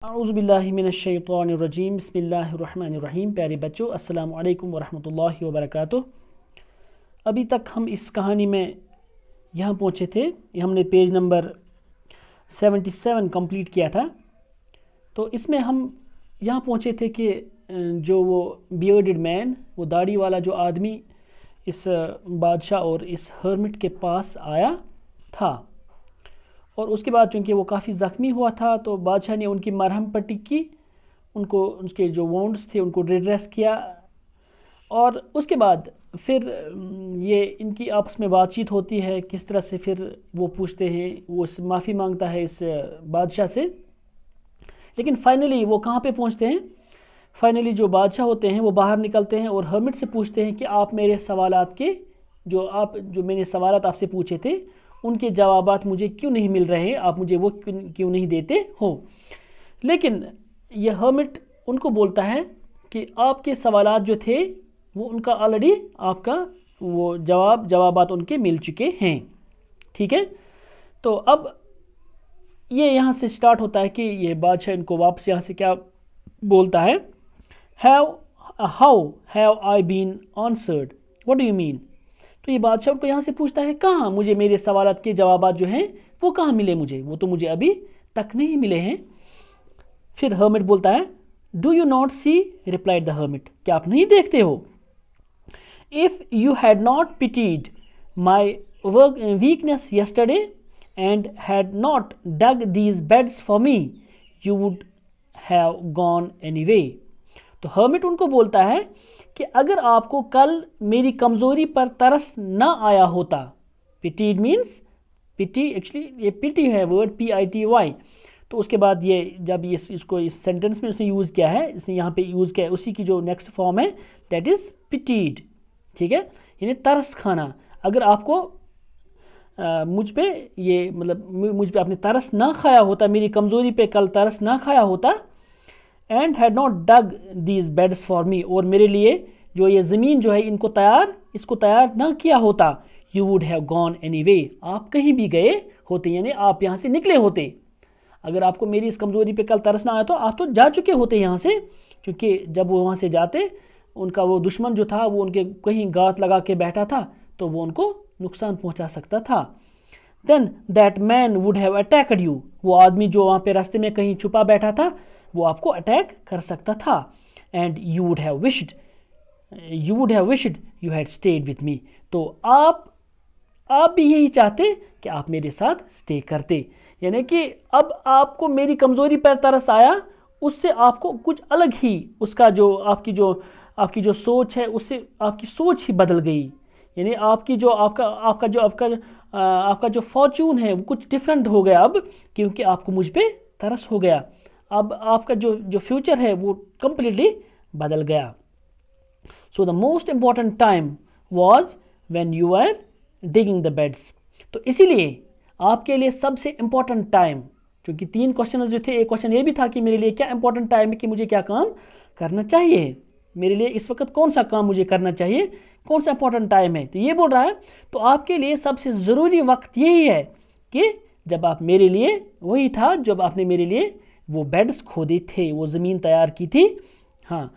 اعوذ باللہ من الشیطان الرجیم بسم اللہ الرحمن الرحیم۔ پیارے بچوں، السلام علیکم ورحمۃ اللہ وبرکاتہ۔ ابھی تک ہم اس کہانی میں یہاں پہنچے تھے، ہم نے پیج نمبر 77 کمپلیٹ کیا تھا۔ تو اس میں ہم یہاں پہنچے تھے کہ جو وہ بیئرڈڈ مین، وہ داڑھی والا جو آدمی اس بادشاہ اور اس ہرمٹ کے پاس آیا تھا، اور اس کے بعد چونکہ وہ کافی زخمی ہوا تھا تو بادشاہ نے ان کی مرہم پٹی کی، ان کو ان کے جو وونڈس تھے ان کو ریڈریس کیا، اور اس کے بعد پھر یہ ان کی آپس میں بات چیت ہوتی ہے کس طرح سے، پھر وہ پوچھتے ہیں، وہ معافی مانگتا ہے اس بادشاہ سے۔ لیکن فائنلی وہ کہاں پہ پہنچتے ہیں؟ فائنلی جو بادشاہ ہوتے ہیں وہ باہر نکلتے ہیں اور ہرمٹ سے پوچھتے ہیں کہ آپ میرے سوالات کے جو میں نے سوالات آپ سے پوچھے تھے ان کے جوابات مجھے کیوں نہیں مل رہے، آپ مجھے وہ کیوں نہیں دیتے ہو۔ لیکن یہ ہرمٹ ان کو بولتا ہے کہ آپ کے سوالات جو تھے وہ ان کا آلریڈی آپ کا وہ جوابات ان کے مل چکے ہیں، ٹھیک ہے۔ تو اب یہ یہاں سے سٹارٹ ہوتا ہے کہ یہ بادشاہ ان کو واپس یہاں سے کیا بولتا ہے، how have I been answered, what do you mean؟ تو یہ بادشاہ کو یہاں سے پوچھتا ہے کہاں مجھے میرے سوالات کے جوابات جو ہیں وہ کہاں ملے، وہ تو مجھے ابھی تک نہیں ملے ہیں۔ پھر ہرمٹ بولتا ہے do you not see, replied the hermit, کیا آپ نہیں دیکھتے ہو؟ If you had not pitied my weakness yesterday and had not dug these beds for me you would have gone anyway. تو ہرمٹ ان کو بولتا ہے کہ اگر آپ کو کل میری کمزوری پر ترس نہ آیا ہوتا، پیٹیڈ مینس پٹی، ایکچولی یہ پٹی ہے ورڈ PITY، تو اس کے بعد یہ جب اس کو اس سینٹنس میں اس نے یوز کیا ہے، اس نے یہاں پہ یوز کیا ہے اسی کی جو نیکسٹ فارم ہے دیٹ از پٹیڈ، ٹھیک ہے، یعنی ترس کھانا۔ اگر آپ کو مجھ پہ یہ مجھ پہ آپ نے ترس نہ کھایا ہوتا، میری کمزوری پہ کل ترس نہ کھایا ہوتا، and had not dug these beds for me, اور میرے لیے جو یہ زمین جو ہے اس کو تیار نہ کیا ہوتا، you would have gone anyway, آپ کہیں بھی گئے ہوتے، یعنی آپ یہاں سے نکلے ہوتے۔ اگر آپ کو میری اس کمزوری پہ کل ترس نہ آیا تو آپ تو جا چکے ہوتے یہاں سے، کیونکہ جب وہ وہاں سے جاتے ان کا وہ دشمن جو تھا وہ ان کے کہیں گات لگا کے بیٹھا تھا تو وہ ان کو نقصان پہنچا سکتا تھا۔ Then that man would have attacked you, وہ آدمی جو وہاں پہ راستے میں کہیں چھپا بیٹھا تھا وہ آپ کو اٹیک کر سکتا تھا، and you would have wished you had stayed with me, تو آپ بھی یہی چاہتے کہ آپ میرے ساتھ اسٹے کرتے، یعنی کہ اب آپ کو میری کمزوری پر ترس آیا، اس سے آپ کو کچھ الگ ہی اس کا جو آپ کی جو سوچ ہے اس سے آپ کی سوچ ہی بدل گئی، یعنی آپ کا جو فارچون ہے وہ کچھ ڈفرینٹ ہو گیا اب، کیونکہ آپ کو مجھ پہ ترس ہو گیا، اب آپ کا جو فیوچر ہے وہ کمپلیٹلی بدل گیا۔ So the most important time was when you are digging the beds, تو اسی لیے آپ کے لیے سب سے امپورٹنٹ ٹائم، چونکہ 3 کوشچنز جو تھے، ایک کوشچن یہ بھی تھا کہ میرے لیے کیا امپورٹنٹ ٹائم ہے کہ مجھے کیا کام کرنا چاہیے، میرے لیے اس وقت کون سا کام مجھے کرنا چاہیے، کون سا امپورٹنٹ ٹائم ہے، تو یہ بول رہا ہے تو آپ کے لیے سب سے ضروری وقت یہی ہے کہ جب آپ میرے لیے، وہی تھا جب آپ نے میرے لیے وہ بیڈس کھودے تھے، وہ زمین تیار کی تھی، ہاں،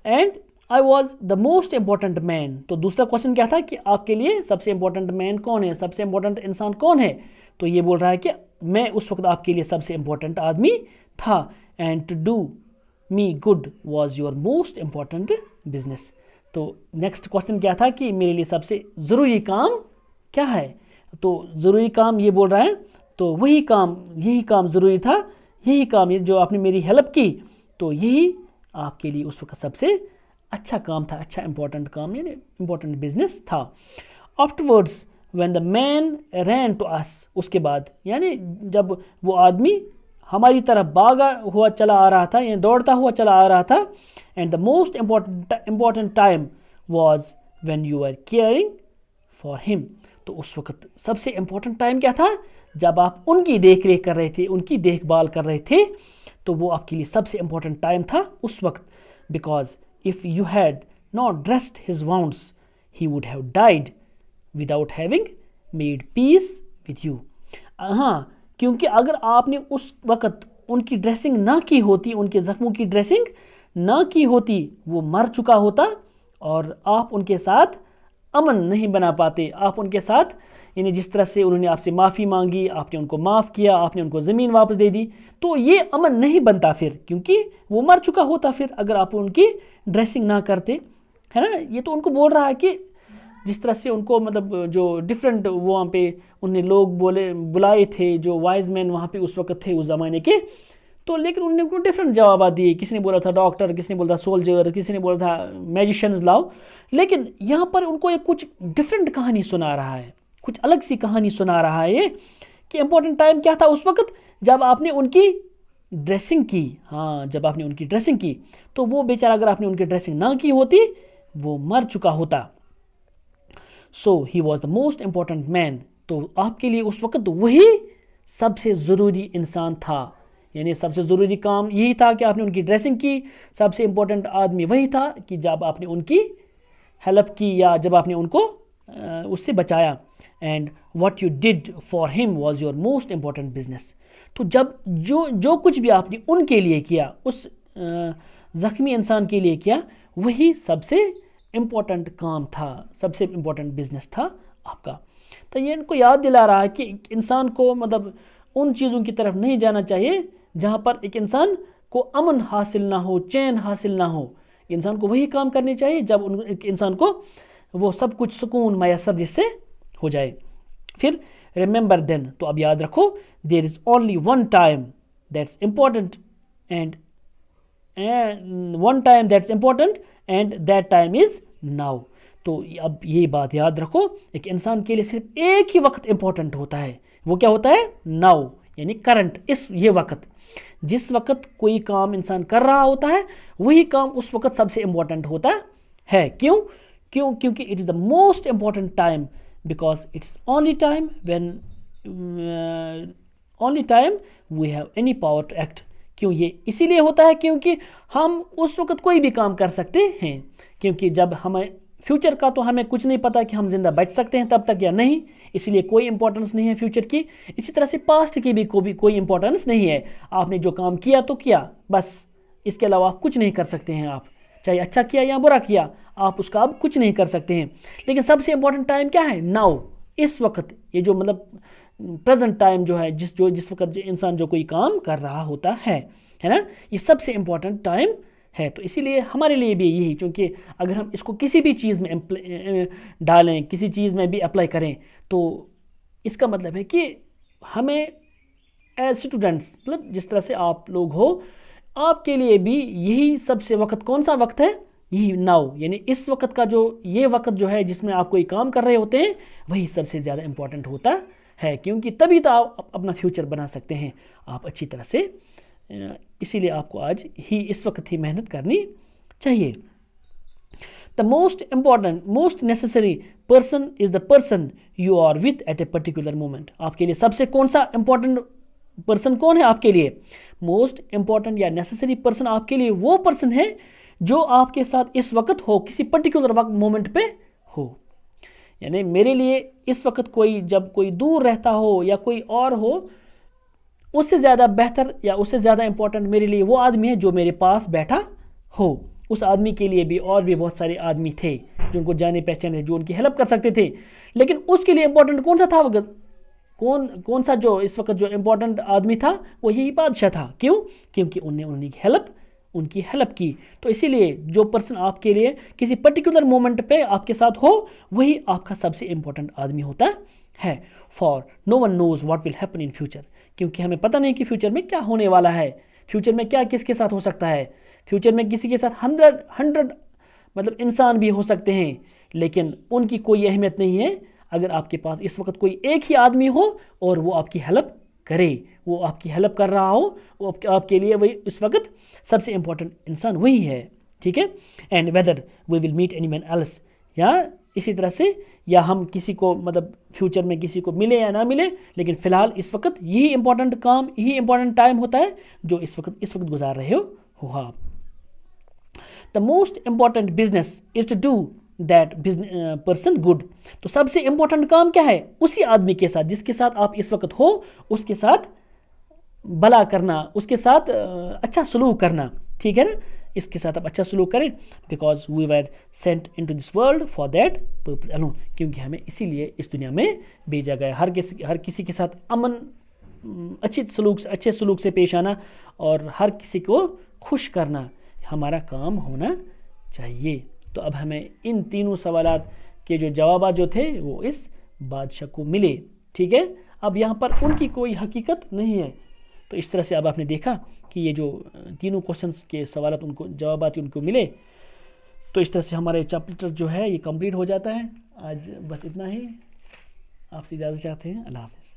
and I was the most important man. تو دوسرا کوشچن کیا تھا کہ آپ کے لیے سب سے امپورٹنٹ مین کون ہے، سب سے امپورٹنٹ انسان کون ہے، تو یہ بول رہا ہے کہ میں اس وقت آپ کے لیے سب سے امپورٹنٹ آدمی تھا، and to do me good was your most important business. تو نیکسٹ کوشچن کیا تھا کہ میرے لیے سب سے ضروری کام کیا ہے، تو ضروری کام یہ بول رہا ہے تو یہی کام ضروری تھا، یہی کام جو آپ نے میری ہیلپ کی تو یہی آپ کے لیے اس وقت سب سے اچھا کام تھا، اچھا امپورٹنٹ کام، یعنی امپورٹنٹ بزنس تھا۔ آفٹرورڈس when the main rain to اس، اس کے بعد یعنی جب وہ آدمی ہماری طرف بھاگا ہوا چلا آ رہا تھا، یعنی دوڑتا ہوا چلا آ رہا تھا، and the most important time was when you are caring for ہم، تو اس وقت سب سے امپورٹنٹ ٹائم کیا تھا، جب آپ ان کی دیکھ ریکھ کر رہے تھے، ان کی دیکھ بھال کر رہے تھے، تو وہ آپ کے لیے سب سے امپورٹنٹ ٹائم تھا اس وقت، because if you had not dressed his wounds he would have died without having made peace with you. ہاں، کیونکہ اگر آپ نے اس وقت ان کی ڈریسنگ نہ کی ہوتی, ان کے زخموں کی ڈریسنگ نہ کی ہوتی, وہ مر چکا ہوتا اور آپ ان کے ساتھ امن نہیں بنا پاتے. آپ ان کے ساتھ یعنی جس طرح سے انہوں نے آپ سے معافی مانگی, آپ نے ان کو معاف کیا, آپ نے ان کو زمین واپس دے دی, تو یہ امن نہیں بنتا پھر, کیونکہ وہ مر چکا ہوتا پھر اگر آپ ان کی ڈریسنگ نہ کرتے, ہے نا. یہ تو ان کو بول رہا ہے کہ جس طرح سے ان کو مطلب جو ڈفرینٹ وہاں پہ انہیں لوگ بلائے تھے, جو وائز مین وہاں پہ اس وقت تھے اس زمانے کے, تو لیکن انہوں نے ان کو ڈفرینٹ جوابات دیے. کسی نے بولا تھا ڈاکٹر, کسی نے بولا تھا سولجر, کسی نے بولا تھا میجیشنز لاؤ. لیکن یہاں پر ان کو ایک کچھ ڈفرینٹ کہانی سنا رہا ہے, کچھ الگ سی کہانی سنا رہا ہے یہ کہ امپورٹنٹ ٹائم کیا تھا اس وقت جب آپ نے ان کی ڈریسنگ کی. ہاں, جب آپ نے ان کی ڈریسنگ کی, تو وہ بیچارہ اگر آپ نے ان کی ڈریسنگ نہ کی ہوتی وہ مر چکا ہوتا. So he was the most important man. تو آپ کے لیے اس وقت وہی سب سے ضروری انسان تھا, یعنی سب سے ضروری کام یہی تھا کہ آپ نے ان کی ڈریسنگ کی. سب سے امپورٹنٹ آدمی وہی تھا کہ جب آپ نے ان کی ہیلپ کی یا جب آپ نے ان کو اس سے بچایا. And what you did for him was your most important business. تو جب جو کچھ بھی آپ نے ان کے لیے کیا, اس زخمی انسان کے لیے کیا, وہی سب سے امپورٹنٹ کام تھا, سب سے امپورٹنٹ بزنس تھا آپ کا. تو یہ ان کو یاد دلا رہا ہے کہ انسان کو مطلب ان چیزوں کی طرف نہیں جانا چاہیے جہاں پر ایک انسان کو امن حاصل نہ ہو, چین حاصل نہ ہو. انسان کو وہی کام کرنے چاہیے جب ایک انسان کو وہ سب کچھ سکون میسر جس سے ہو جائے. پھر ریممبر دین, تو اب یاد رکھو, there is only one time that's important and that time is now. تو اب یہ بات یاد رکھو, ایک انسان کے لیے صرف ایک ہی وقت امپورٹنٹ ہوتا ہے. وہ کیا ہوتا ہے؟ ناؤ, یعنی کرنٹ, یہ وقت. جس وقت کوئی کام انسان کر رہا ہوتا ہے وہی کام اس وقت سب سے امپورٹنٹ ہوتا ہے. کیونکہ it is the most important time, because it's only time we have any power to act. کیوں یہ اسی لیے ہوتا ہے کیونکہ ہم اس وقت کوئی بھی کام کر سکتے ہیں. کیونکہ جب ہمیں فیوچر کا تو ہمیں کچھ نہیں پتہ کہ ہم زندہ بچ سکتے ہیں تب تک یا نہیں, اس لیے کوئی امپورٹنس نہیں ہے فیوچر کی. اسی طرح سے پاسٹ کی بھی کوئی امپورٹنس نہیں ہے. آپ نے جو کام کیا تو کیا, بس اس کے علاوہ آپ کچھ نہیں کر سکتے ہیں. آپ چاہے اچھا کیا یا برا کیا, آپ اس کا اب کچھ نہیں کر سکتے ہیں. لیکن سب سے امپورٹنٹ ٹائم کیا ہے؟ ناؤ, اس وقت. یہ جو مطلب پریزنٹ ٹائم جو ہے, جس وقت انسان جو کوئی کام کر رہا ہوتا ہے نا, یہ سب سے امپورٹنٹ ٹائم ہے. تو اسی لیے ہمارے لیے بھی یہی, چونکہ اگر ہم اس کو کسی بھی چیز میں ڈالیں, کسی چیز میں بھی اپلائی کریں, تو اس کا مطلب ہے کہ ہمیں ایز اسٹوڈنٹس, مطلب جس طرح سے آپ لوگ ہو, آپ کے لیے بھی یہی سب سے وقت کون سا وقت ہے؟ یہی ناؤ, یعنی اس وقت کا یہ وقت جو ہے جس میں آپ کوئی کام کر رہے ہوتے ہیں وہی سب سے زیادہ امپورٹنٹ ہوتا ہے. کیونکہ تبھی تو آپ اپنا فیوچر بنا سکتے ہیں آپ اچھی طرح سے. اسی لیے آپ کو آج ہی اس وقت ہی محنت کرنی چاہیے. The most important, most necessary person is the person you are with at a particular moment. آپ کے لیے سب سے کون سا امپورٹنٹ پرسن کون ہے آپ کے لیے؟ موسٹ امپورٹنٹ یا نیسسری پرسن آپ کے لیے وہ پرسن ہے جو آپ کے ساتھ اس وقت ہو, کسی پرٹیکولر وقت مومنٹ پہ ہو. یعنی میرے لیے اس وقت جب کوئی دور رہتا ہو یا کوئی اور ہو, اس سے زیادہ بہتر یا اس سے زیادہ امپورٹنٹ میرے لیے وہ آدمی ہے جو میرے پاس بیٹھا ہو. اس آدمی کے لیے بھی اور بھی بہت سارے آدمی تھے جو ان کو جانے پہچانے, جو ان کی ہیلپ کر سکتے تھے, لیکن اس کے لیے امپورٹنٹ کون سا تھا وقت؟ کون سا جو اس وقت جو امپورٹنٹ آدمی تھا وہ یہی بادشاہ تھا. کیوں؟ کیونکہ انہوں نے ان کی ہیلپ کی. تو اسی لیے جو پرسن آپ کے لیے کسی پرٹیکولر مومنٹ پہ آپ کے ساتھ ہو وہی آپ کا سب سے امپورٹنٹ آدمی ہوتا ہے. For no one knows what will happen in future, کیونکہ ہمیں پتہ نہیں کہ فیوچر میں کیا ہونے والا ہے, فیوچر میں کیا کس کے ساتھ ہو سکتا ہے. فیوچر میں کسی کے ساتھ 100 مطلب انسان بھی ہو سکتے ہیں, لیکن ان کی کوئی اہمیت نہیں ہے اگر آپ کے پاس اس وقت کوئی ایک ہی آدمی ہو اور وہ آپ کی ہیلپ کرے, وہ آپ کی ہیلپ کر رہا ہو, وہ آپ کے لیے وہی اس وقت سب سے امپورٹنٹ انسان وہی ہے. ٹھیک ہے. And whether we will meet any man else, یا اسی طرح سے یا ہم کسی کو مطلب فیوچر میں کسی کو ملے یا نہ ملے, لیکن فی الحال اس وقت یہی امپورٹنٹ کام, یہی امپورٹنٹ ٹائم ہوتا ہے جو اس وقت گزار رہے ہو آپ. The most important business is to do that person good. تو سب سے امپورٹنٹ کام کیا ہے؟ اسی آدمی کے ساتھ جس کے ساتھ آپ اس وقت ہو, اس کے ساتھ بھلا کرنا، اس کے ساتھ اچھا سلوک کرنا، ٹھیک ہے نا، اس کے ساتھ آپ اچھا سلوک کریں، because we were sent into this world for that purpose alone, کیونکہ ہمیں اسی لیے اس دنیا میں بھیجا گیا، ہر کسی کے ساتھ امن، اچھے سلوک سے پیش آنا اور ہر کسی کو خوش کرنا ہمارا کام ہونا چاہیے۔ تو اب ہمیں ان تینوں سوالات کے جو جوابات جو تھے وہ اس بادشاہ کو ملے، ٹھیک ہے۔ اب یہاں پر ان کی کوئی حقیقت نہیں ہے، تو اس طرح سے اب آپ نے دیکھا کہ یہ جو تینوں کوشچنس کے سوالات ان کو جوابات ان کو ملے، تو اس طرح سے ہمارے چیپٹر جو ہے یہ کمپلیٹ ہو جاتا ہے۔ آج بس اتنا ہی، آپ سے اجازت چاہتے ہیں، اللہ حافظ۔